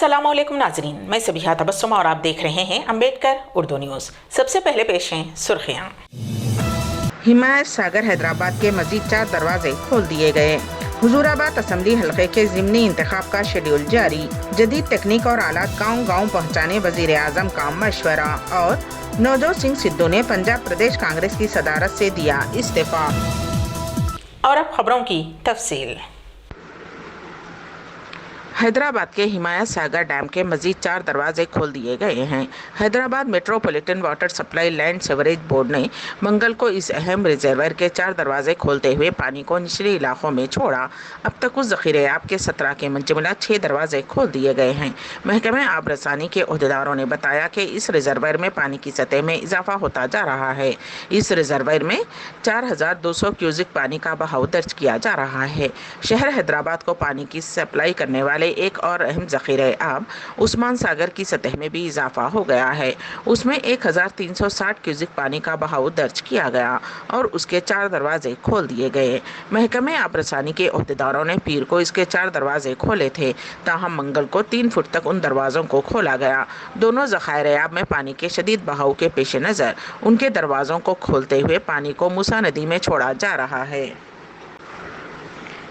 अस्सलाम वालेकुम नाजरीन, मैं सबिहा तबस्सुम और आप देख रहे हैं अम्बेडकर उर्दू न्यूज़। सबसे पहले पेश हैं सुर्खियाँ। हिमायत सागर हैदराबाद के मजीद 4 दरवाजे खोल दिए गए। हुजूराबाद असम्बली हलके के ज़िमनी इंतखाब का शेड्यूल जारी। जदीद तकनीक और आलात गाँव गाँव पहुँचाने वज़ीर आज़म का मशवरा। और नवजोत सिंह सिद्धू ने पंजाब प्रदेश कांग्रेस की सदारत से दिया इस्तीफा। और अब खबरों की तफसील। हैदराबाद के हिमायत सागर डैम के मजीद 4 दरवाजे खोल दिए गए हैं। Hyderabad metropolitan water supply land sewerage board ने मंगल को इस अहम रिजर्वायर के 4 दरवाजे खोलते हुए पानी को निचले इलाकों में छोड़ा। अब तक उस ज़ख़ीरे-आब के 17 के मुजमला 6 दरवाजे खोल दिए गए हैं। महकमे आब रसानी के अहदेदारों ने बताया कि इस रिजर्वायर में पानी की सतह में इजाफा होता जा रहा है। इस रिजर्वायर में 4200 क्यूसिक पानी का बहाव दर्ज किया जा रहा है। शहर हैदराबाद को पानी की सप्लाई करने वाले एक और अहम ज़ख़ीरे आब उस्मान सागर की सतह में भी इजाफा हो गया है। उसमें 1360 क्यूसिक पानी का बहाव दर्ज किया गया और उसके 4 दरवाजे खोल दिए गए। महकमे आब रसानी के अहदेदारों ने पीर को इसके 4 दरवाजे खोले थे, ताहम मंगल को 3 फुट तक उन दरवाज़ों को खोला गया। दोनों ज़ख़ायर आब में पानी के शदीद बहाव के पेश नज़र उनके दरवाज़ों को खोलते हुए पानी को मूसा नदी में छोड़ा जा रहा है।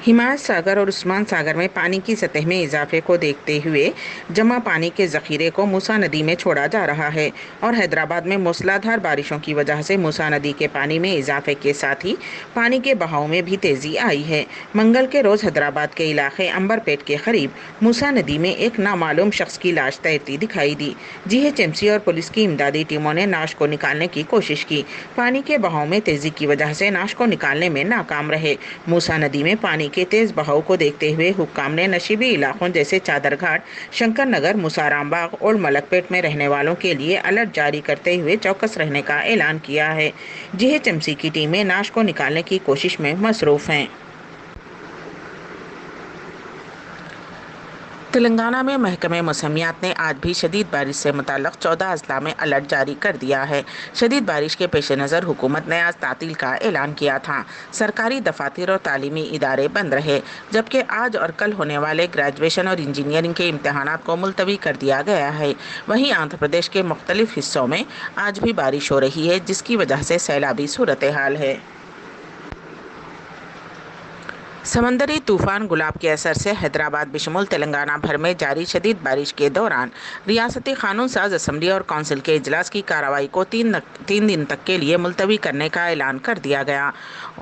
हिमायत सागर और उस्मान सागर में पानी की सतह में इजाफे को देखते हुए जमा पानी के ज़ख़ीरे को मूसा नदी में छोड़ा जा रहा है और हैदराबाद में मूसलाधार बारिशों की वजह से मूसा नदी के पानी में इजाफे के साथ ही पानी के बहाव में भी तेज़ी आई है। मंगल के रोज़ हैदराबाद के इलाके अंबरपेट के करीब मूसा नदी में एक नामालूम शख्स की लाश तैरती दिखाई दी। GHMC और पुलिस की इमदादी टीमों ने नाश को निकालने की कोशिश की। पानी के बहाव में तेज़ी की वजह से नाश को निकालने में नाकाम रहे। मूसा नदी में पानी के तेज बहाव को देखते हुए हुक्काम ने नशीबी इलाकों जैसे चादर घाट, शंकर नगर, मुसाराम बाग और मलकपेट में रहने वालों के लिए अलर्ट जारी करते हुए चौकस रहने का ऐलान किया है। GHMC की टीमें नाश को निकालने की कोशिश में मसरूफ हैं। तेलंगाना में महकमे मौसमियात ने आज भी शदीद बारिश से मुताल्लिक़ 14 अजला में अलर्ट जारी कर दिया है। शदीद बारिश के पेश नज़र हुकूमत ने आज तातील का ऐलान किया था। सरकारी दफातर और तालीमी इदारे बंद रहे, जबकि आज और कल होने वाले ग्रेजुएशन और इंजीनियरिंग के इम्तहानात को मुलतवी कर दिया गया है। वहीं आंध्र प्रदेश के मुख्तलिफ हिस्सों में आज भी बारिश हो रही है, जिसकी वजह से सैलाबी सूरत हाल है। समंदरी तूफ़ान गुलाब के असर से हैदराबाद बशमूल तेलंगाना भर में जारी शदीद बारिश के दौरान रियासती कानून साज असम्बली और कौंसिल के इजलास की कार्रवाई को 3 दिन तक के लिए मुलतवी करने का ऐलान कर दिया गया।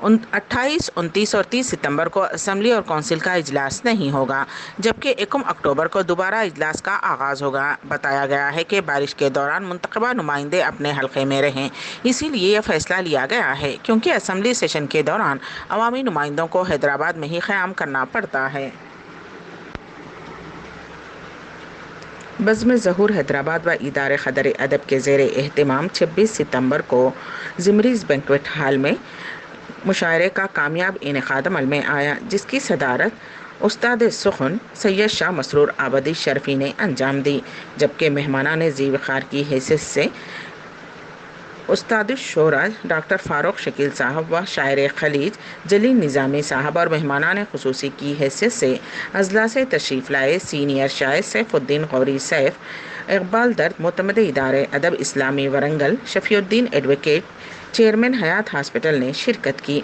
28, 29 और 30 सितंबर को असम्बली और कौंसिल का इजलास नहीं होगा, जबकि 1 अक्टूबर को दोबारा इजलास का आगाज़ होगा। बताया गया है कि बारिश के दौरान मुंतखबा नुमाइंदे अपने हल्के में रहें, इसीलिए यह फैसला लिया गया है, क्योंकि असम्बली सेशन के दौरान अवामी नुमाइंदों को हैदराबाद में ही क़याम करना पड़ता है। बज़्म ज़हूर हैदराबाद व इदारे ख़दर अदब के ज़ेर एहतिमाम 26 सितंबर को ज़िमरीज़ बैंक्वेट हॉल में मुशायरे का कामयाब इनेकाद अमल में आया, जिसकी सदारत उस्ताद सुखन सैयद शाह मसरूर आबदी शर्फी ने अंजाम दी, जबकि मेहमानान ज़ी-वक़ार की हैसियत से उस्ताद शोरा डॉक्टर फ़ारूक शकील साहब व शायर खलीज जलील निज़ामी साहब और मेहमानान ख़ुसूसी की हैसियत से अजला से तशरीफ़ लाए सीनियर शायर सैफुद्दीन गौरी सैफ, इकबाल दर्द मोतमद इदारे अदब इस्लामी Warangal Shafiuddin advocate chairman Hayat hospital ने शिरकत की,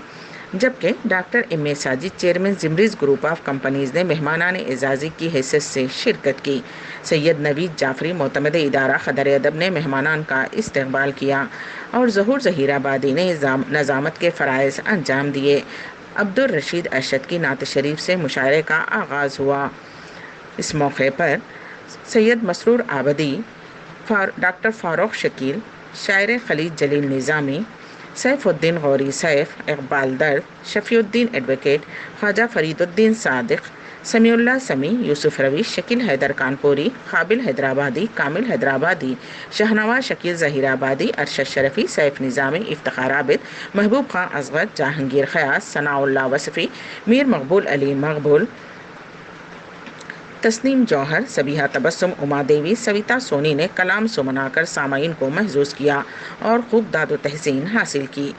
जबकि डॉक्टर M.A. साजिद चेयरमैन ज़िमरीज़ ग्रुप ऑफ कंपनीज़ ने मेहमानान एजाज़ी की हैसियत से शिरकत की। सैयद नवीद जाफरी मोतमद इदारा ख़दर अदब ने मेहमानान का इस्तकबाल किया और ज़हूर ज़हीराबादी ने नज़ामत के फ़राइज़ अंजाम दिए। अब्दुल रशीद अरशद की नात शरीफ से मुशायरे का आगाज़ हुआ। इस मौके पर सैयद मसरूर आबदी, डॉक्टर फ़ारूक शकील, शायर खलीज जलील निज़ामी, सैफुद्दीन गौरी सैफ, इकबाल दर्द, शफ़ीउद्दीन एडवोकेट, ख्वाजा फरीदुद्दीन सादिक, समीउल्लाह समी, यूसुफ रवी, शकील हैदर कानपुरी, काबिल हैदराबादी, कामिल हैदराबादी, शहनवाज शकील ज़हीराबादी, अरशद शरफ़ी, सैफ निज़ामी, इफ्तिखार आबिद, महबूब खां असगर, जहांगीर ख़यास, सनाउल्लाह वसफ़ी, मीर मकबूल अली मकबूल, तस्नीम जौहर, सबिहा तबस्सुम, उमा देवी, सविता सोनी ने कलाम सुमनाकर सामाईन को महजूज़ किया और खूब दाद व तहसीन हासिल की।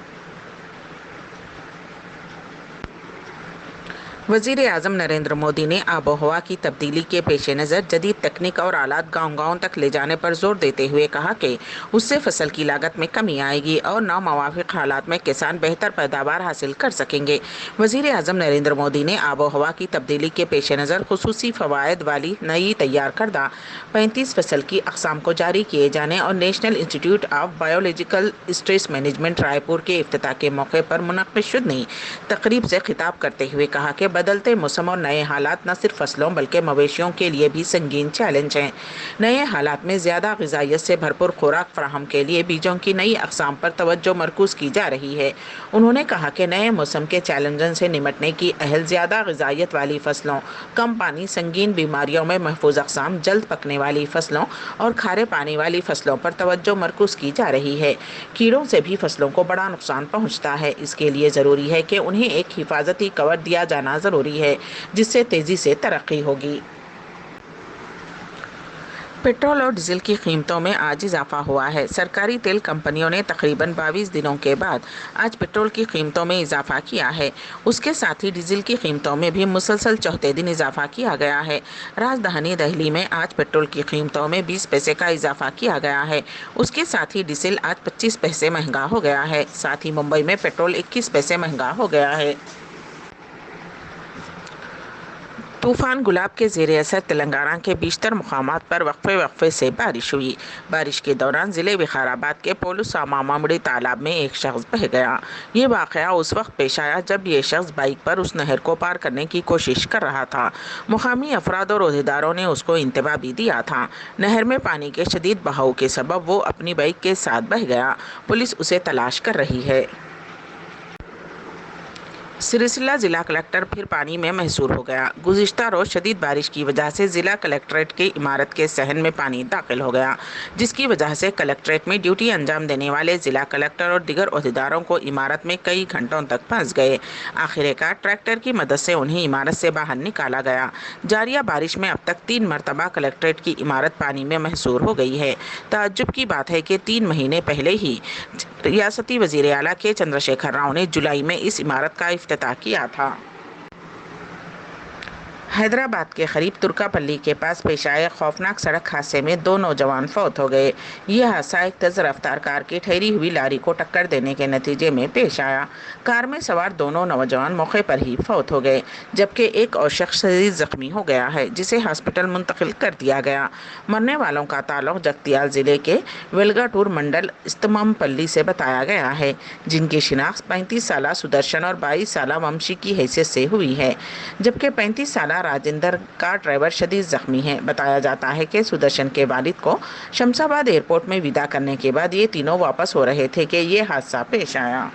वज़ीर आज़म नरेंद्र मोदी ने आबो हवा की तब्दीली के पेश नज़र जदीद तकनीक और आलात गाँव-गाँव तक ले जाने पर जोर देते हुए कहा कि उससे फसल की लागत में कमी आएगी और नामुवाफिक हालात में किसान बेहतर पैदावार हासिल कर सकेंगे। वज़ीर आज़म नरेंद्र मोदी ने आबो हवा की तब्दीली के पेश नज़र खुसूसी फ़वाइद वाली नई तैयार करदा 35 फसल की अक़साम को जारी किए जाने और national institute of biological stress management Raipur के इफ्तिताह के मौके पर मुनक़्क़िद शुदनी तकरीब से खिताब करते हुए कहा कि बदलते मौसम और नए हालात न सिर्फ फसलों बल्कि मवेशियों के लिए भी संगीन चैलेंज हैं। नए हालात में ज़्यादा ग़िज़ाइयत से भरपूर खुराक फराहम के लिए बीजों की नई अक़साम पर तवज्जो मरकूज़ की जा रही है। उन्होंने कहा कि नए मौसम के चैलेंजों से निमटने की अहल ज़्यादा ग़िज़ाइयत वाली फसलों, कम पानी, संगीन बीमारियों में महफूज अक़साम, जल्द पकने वाली फसलों और खारे पानी वाली फसलों पर तवज्जो मरकूज़ की जा रही है। कीड़ों से भी फसलों को बड़ा नुकसान पहुँचता है। इसके लिए ज़रूरी है कि उन्हें एक हिफाजती कवर दिया जाना ज़रूरी है जिससे तेज़ी से तरक्की होगी। पेट्रोल और डीजल की कीमतों में आज इजाफा हुआ है। सरकारी तेल कंपनियों ने तकरीबन 22 दिनों के बाद आज पेट्रोल की कीमतों में इजाफा किया है। उसके साथ ही डीजल की कीमतों में भी मुसलसल चौथे दिन इजाफा किया गया है। राजधानी दिल्ली में आज पेट्रोल की कीमतों में 20 पैसे का इजाफा किया गया है। उसके साथ ही डीजल आज 25 पैसे महंगा हो गया है। साथ ही मुंबई में पेट्रोल 21 पैसे महंगा हो गया है। तूफान गुलाब के ज़ेर असर तेलंगाना के बेशतर मुकामात पर वक्फे से बारिश हुई। बारिश के दौरान ज़िले विकाराबाद के पोलुसामामामड़ी तालाब में एक शख्स बह गया। ये वाक़या उस वक्त पेश आया जब ये शख्स बाइक पर उस नहर को पार करने की कोशिश कर रहा था। मुकामी अफराद और ओहदेदारों ने उसको इंतबाह भी दिया था। नहर में पानी के शदीद बहाव के सबब वो अपनी बाइक के साथ बह गया। पुलिस उसे तलाश कर रही है। सिरसिला जिला कलेक्टर फिर पानी में महसूर हो गया। गुज़िश्ता रोज़ शदीद बारिश की वजह से जिला कलेक्ट्रेट की इमारत के सहन में पानी दाखिल हो गया, जिसकी वजह से कलेक्ट्रेट में ड्यूटी अंजाम देने वाले जिला कलेक्टर और दीगर ओहदेदारों को इमारत में कई घंटों तक फंस गए। आखिरकार ट्रैक्टर की मदद से उन्हें इमारत से बाहर निकाला गया। जारिया बारिश में अब तक 3 मरतबा कलेक्ट्रेट की इमारत पानी में महसूर हो गई है। ताज्जुब की बात है कि 3 महीने पहले ही रियासती वज़ीर आला के चंद्रशेखर राव ने जुलाई में इस इमारत का इफ्तिताह किया था। हैदराबाद के करीब तुर्कापल्ली के पास पेश आए खौफनाक सड़क हादसे में 2 नौजवान फौत हो गए। यह हादसा एक तेज रफ्तार कार की ठहरी हुई लारी को टक्कर देने के नतीजे में पेश आया। कार में सवार दोनों नौजवान मौके पर ही फौत हो गए, जबकि एक और शख्स शदीद जख्मी हो गया है, जिसे हॉस्पिटल मुंतकिल कर दिया गया। मरने वालों का ताल्लुक जगतियाल जिले के वेलगाटूर मंडल इस्तममपल्ली से बताया गया है, जिनकी शिनाख्त 35 साला सुदर्शन और 22 साला वंशी की हैसियत से हुई है, जबकि 35 साला राजेंद्र का ड्राइवर शदीद जख्मी है। बताया जाता है कि सुदर्शन के वालिद को शमशाबाद एयरपोर्ट में विदा करने के बाद ये तीनों वापस हो रहे थे कि ये हादसा पेश आया।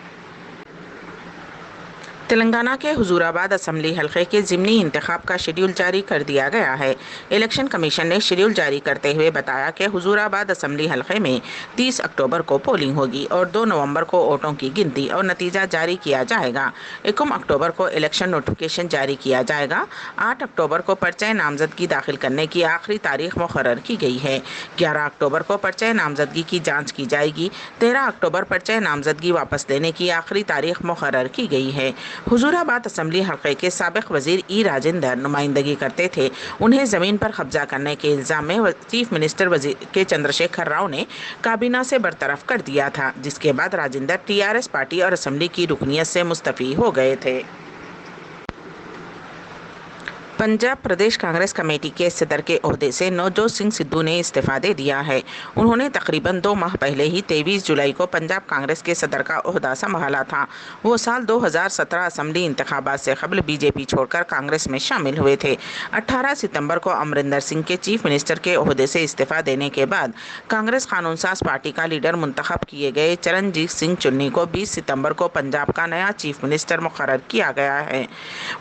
तेलंगाना के हुजूराबाद असम्बली हल्के के ज़िमनी इंतखाब का शेड्यूल जारी कर दिया गया है। इलेक्शन कमीशन ने शेड्यूल जारी करते हुए बताया कि हुजूराबाद असम्बली हल्के में 30 अक्टूबर को पोलिंग होगी और 2 नवंबर को वोटों की गिनती और नतीजा जारी किया जाएगा। 1 अक्टूबर को इलेक्शन नोटिफिकेशन जारी किया जाएगा। 8 अक्टूबर को पर्चे नामजदगी दाखिल करने की आखिरी तारीख मुकर्रर की गई है। 11 अक्टूबर को पर्चे नामजदगी की जाँच की जाएगी। 13 अक्टूबर पर्चे नामजदगी वापस लेने की आखिरी तारीख मुकर्रर की गई है। हुजूराबाद असम्बली हल्के के साबिक वजीर ई राजेंद्र नुमाइंदगी करते थे। उन्हें ज़मीन पर कब्जा करने के इल्ज़ाम में चीफ मिनिस्टर वजीर के चंद्रशेखर राव ने काबीना से बरतरफ कर दिया था, जिसके बाद राजेंद्र TRS पार्टी और असम्बली की रुकनियत से मुस्तफ़ी हो गए थे। पंजाब प्रदेश कांग्रेस कमेटी के सदर के ओहदे से नवजोत सिंह सिद्धू ने इस्तीफ़ा दे दिया है। उन्होंने तकरीबन 2 माह पहले ही 23 जुलाई को पंजाब कांग्रेस के सदर का ओहदा संभाला था। वो साल 2017 असम्बली इंतखाबात से कबल बीजेपी छोड़कर कांग्रेस में शामिल हुए थे। 18 सितंबर को अमरिंदर सिंह के चीफ मिनिस्टर के ओहदे से इस्तीफ़ा देने के बाद कांग्रेस कानून साज पार्टी का लीडर मुंतखब किए गए चरणजीत सिंह चुन्नी को 20 सितंबर को पंजाब का नया चीफ मिनिस्टर मुकर्रर किया गया है।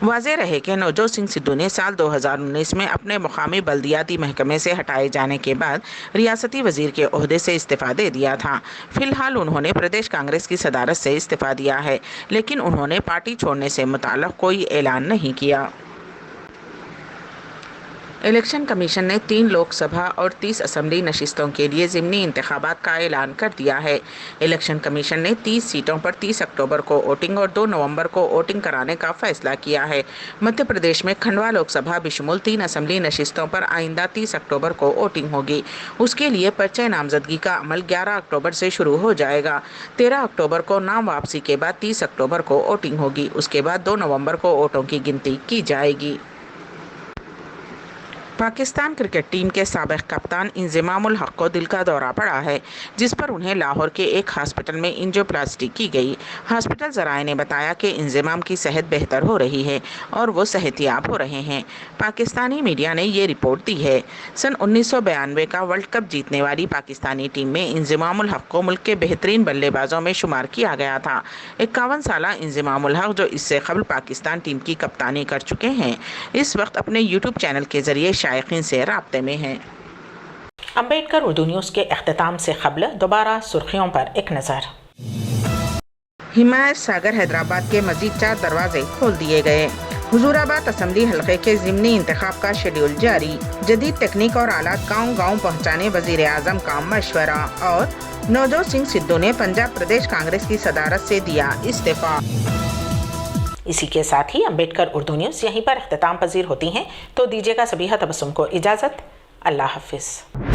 वाज़ेह रहे कि नवजोत सिंह सिद्धू ने साल 2019 में अपने मुकामी बल्दियाती महकमे से हटाए जाने के बाद रियासती वजीर के ओहदे से इस्तीफ़ा दे दिया था। फिलहाल उन्होंने प्रदेश कांग्रेस की सदारत से इस्तीफ़ा दिया है, लेकिन उन्होंने पार्टी छोड़ने से मुताल्लिक़ कोई ऐलान नहीं किया। الیکشن کمیشن نے 3 لوک سبھا اور 30 اسمبلی نشستوں کے لیے ضمنی انتخابات کا اعلان کر دیا ہے۔ الیکشن کمیشن نے 30 سیٹوں پر 30 اکتوبر کو ووٹنگ اور 2 نومبر کو ووٹنگ کرانے کا فیصلہ کیا ہے۔ مدھیہ پردیش میں کھنڈوا لوک سبھا بشمول 3 اسمبلی نشستوں پر آئندہ 30 اکتوبر کو ووٹنگ ہوگی۔ اس کے لیے پرچہ نامزدگی کا عمل 11 اکتوبر سے شروع ہو جائے گا۔ 13 اکتوبر کو نام واپسی کے بعد 30 اکتوبر کو ووٹنگ ہوگی۔ اس کے بعد 2 نومبر کو ووٹوں کی گنتی کی جائے گی۔ پاکستان کرکٹ ٹیم کے سابق کپتان انضمام الحق کو دل کا دورہ پڑا ہے، جس پر انہیں لاہور کے ایک ہاسپٹل میں انجیوپلاسٹی کی گئی۔ ہاسپٹل ذرائع نے بتایا کہ انضمام کی صحت بہتر ہو رہی ہے اور وہ صحت یاب ہو رہے ہیں۔ پاکستانی میڈیا نے یہ رپورٹ دی ہے۔ سن 1992 کا ورلڈ کپ جیتنے والی پاکستانی ٹیم میں انضمام الحق کو ملک کے بہترین بلے بازوں میں شمار کیا گیا تھا۔ 51 سالہ انضمام الحق، جو اس سے قبل پاکستان ٹیم کی کپتانی کر چکے ہیں، اس وقت اپنے یوٹیوب چینل کے ذریعے شائقین سے رابطے میں ہیں۔ امبیڈکر اردو نیوز کے اختتام سے قبل دوبارہ سرخیوں پر ایک نظر۔ حمایت ساگر حیدرآباد کے مزید 4 دروازے کھول دیے گئے۔ حضور آباد اسمبلی حلقے کے ضمنی انتخاب کا شیڈول جاری۔ جدید تکنیک اور آلات گاؤں گاؤں پہنچانے وزیر اعظم کا مشورہ۔ اور نوجوت سنگھ سدھو نے پنجاب پردیش کانگریس کی صدارت سے دیا استعفیٰ۔ اسی کے ساتھ ہی امبیڈکر اردو نیوز یہیں پر اختتام پذیر ہوتی ہیں، تو دیجیے گا سبیحہ تبسم کو اجازت۔ اللہ حافظ۔